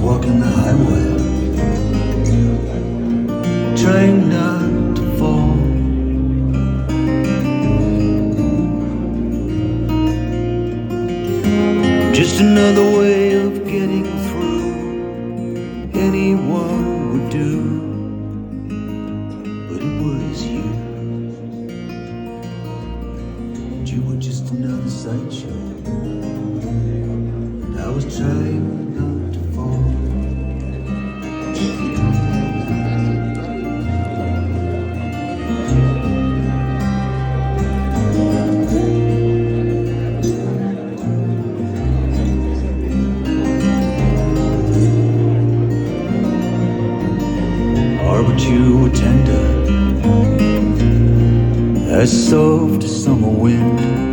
walking the highway, trying not to fall. Just another way of getting through, anyone would do, but it was you. And you were just another sideshow, and I was trying not to fall. But you were tender, as soft as summer wind.